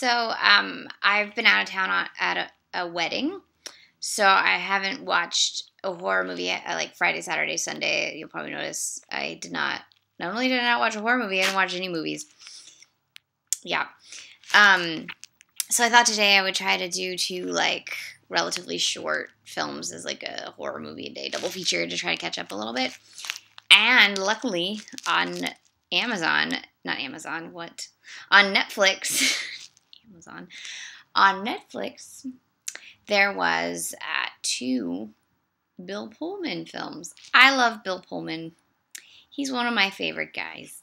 I've been out of town at a wedding, so I haven't watched a horror movie at like Friday, Saturday, Sunday. You'll probably notice I did not. Not only did I not watch a horror movie, I didn't watch any movies. Yeah. So I thought today I would try to do two like relatively short films as like a horror movie a day, double feature to try to catch up a little bit. And luckily on On Netflix, on Netflix, there was two Bill Pullman films. I love Bill Pullman. He's one of my favorite guys,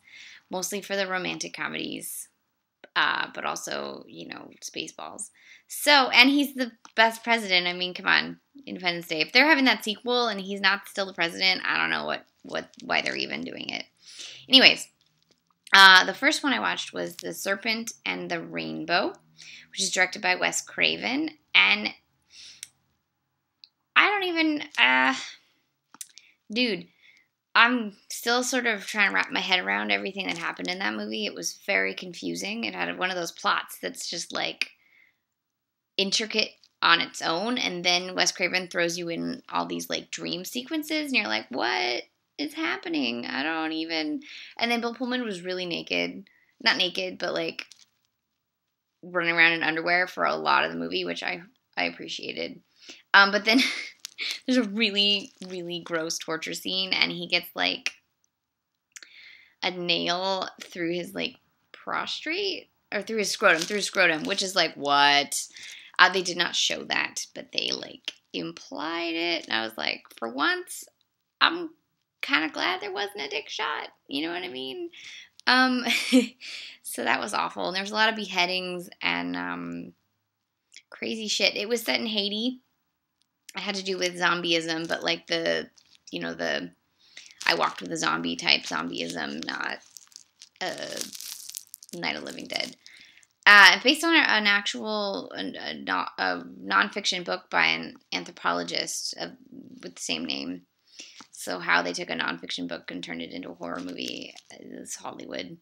mostly for the romantic comedies, but also, Spaceballs. So, and he's the best president. I mean, come on, Independence Day. If they're having that sequel and he's not still the president, I don't know why they're even doing it. Anyways, the first one I watched was The Serpent and the Rainbow, which is directed by Wes Craven, and I don't even, dude, I'm still sort of trying to wrap my head around everything that happened in that movie. It was very confusing. It had one of those plots that's just like intricate on its own, and then Wes Craven throws you in all these like dream sequences, and you're like, what is happening? I don't even. And then Bill Pullman was really naked, not naked, but like running around in underwear for a lot of the movie, which I appreciated. But then there's a really, really gross torture scene, and he gets like a nail through his like prostrate or through his scrotum, which is like, what? They did not show that, but they like implied it, and I was like, for once, I'm kind of glad there wasn't a dick shot. You know what I mean? So that was awful, and there was a lot of beheadings and crazy shit. It was set in Haiti. It had to do with zombieism, but like I walked with a zombie type zombieism, not Night of the Living Dead. Based on an actual nonfiction book by an anthropologist with the same name. So how they took a nonfiction book and turned it into a horror movie is Hollywood.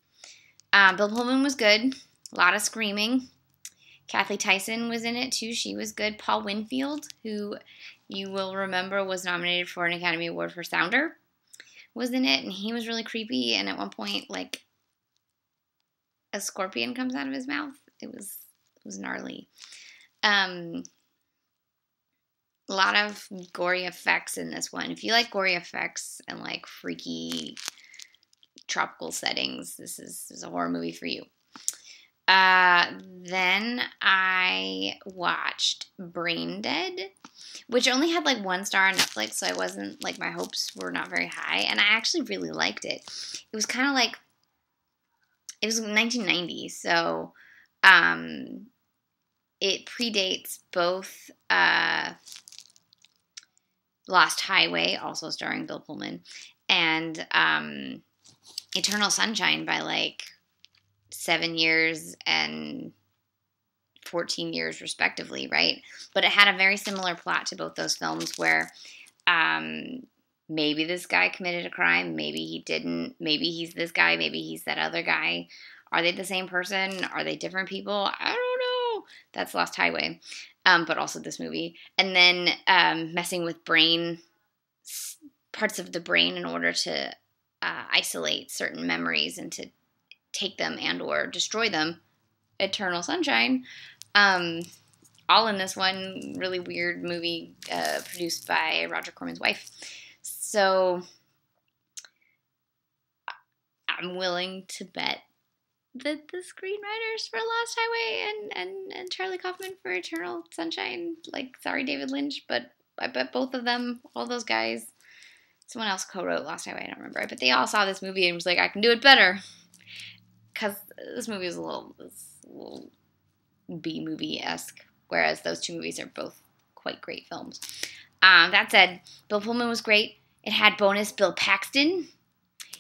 Bill Pullman was good. A lot of screaming. Kathy Tyson was in it too. She was good. Paul Winfield, who you will remember was nominated for an Academy Award for Sounder, was in it, and he was really creepy. And at one point, like, a scorpion comes out of his mouth. It was gnarly. A lot of gory effects in this one. If you like gory effects and like freaky tropical settings, this is a horror movie for you. Then I watched Brain Dead, which only had like 1 star on Netflix, so I wasn't like, my hopes were not very high, and I actually really liked it. It was kind of like, it was 1990, so it predates both Lost Highway, also starring Bill Pullman, and Eternal Sunshine by like 7 years and 14 years respectively, right? But it had a very similar plot to both those films where maybe this guy committed a crime, maybe he didn't, maybe he's this guy, maybe he's that other guy. Are they the same person? Are they different people? I don't know. That's Lost Highway, but also this movie. And then messing with parts of the brain in order to isolate certain memories and to take them and or destroy them. Eternal Sunshine. All in this one really weird movie produced by Roger Corman's wife. So I'm willing to bet that the screenwriters for Lost Highway and Charlie Kaufman for Eternal Sunshine, like, sorry David Lynch, but I bet both of them, all those guys, someone else co-wrote Lost Highway, I don't remember, but they all saw this movie and was like, I can do it better. Because this movie is a little B-movie-esque, whereas those two movies are both quite great films. That said, Bill Pullman was great. It had bonus Bill Paxton.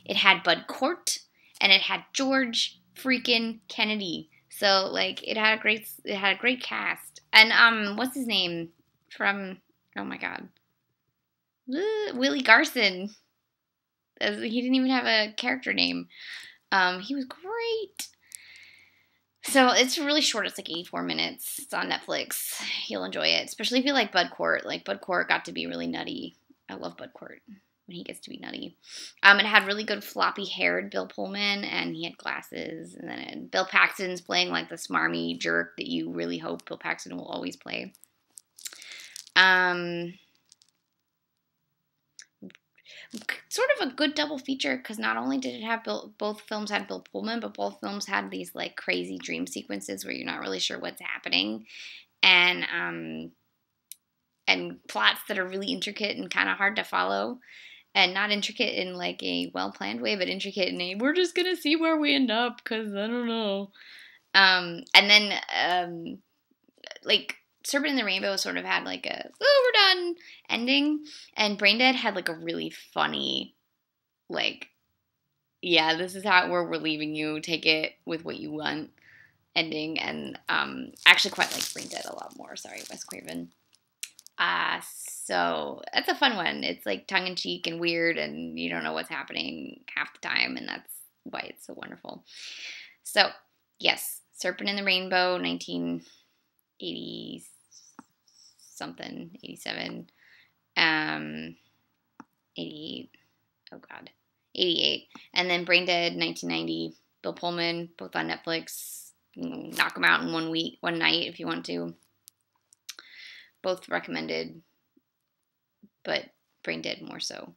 It had Bud Cort. And it had George freaking Kennedy. So, like, it had a great cast. And, what's his name from, oh my god, Willie Garson. He didn't even have a character name. He was great. So it's really short. It's like 84 minutes. It's on Netflix. You'll enjoy it, especially if you like Bud Cort. Like, Bud Cort got to be really nutty. I love Bud Cort when he gets to be nutty. It had really good floppy-haired Bill Pullman, and he had glasses. And then Bill Paxton's playing like the smarmy jerk that you really hope Bill Paxton will always play. Sort of a good double feature, because not only did it have both films had Bill Pullman, but both films had these like crazy dream sequences where you're not really sure what's happening, and plots that are really intricate and kind of hard to follow, and not intricate in like a well planned way, but intricate in a we're just gonna see where we end up because I don't know. And then like Serpent the Rainbow sort of had like a, oh, we're done ending. And Braindead had like a really funny, like, yeah, this is where we're leaving you. Take it with what you want ending. And actually quite like Braindead a lot more. Sorry, Wes Craven. So that's a fun one. It's like tongue-in-cheek and weird, and you don't know what's happening half the time, and that's why it's so wonderful. So, yes, Serpent in the Rainbow, 1980 something, 87, 88, oh god, 88, and then Braindead, 1990, Bill Pullman, both on Netflix. Knock them out in one night if you want to. Both recommended, but Braindead more so.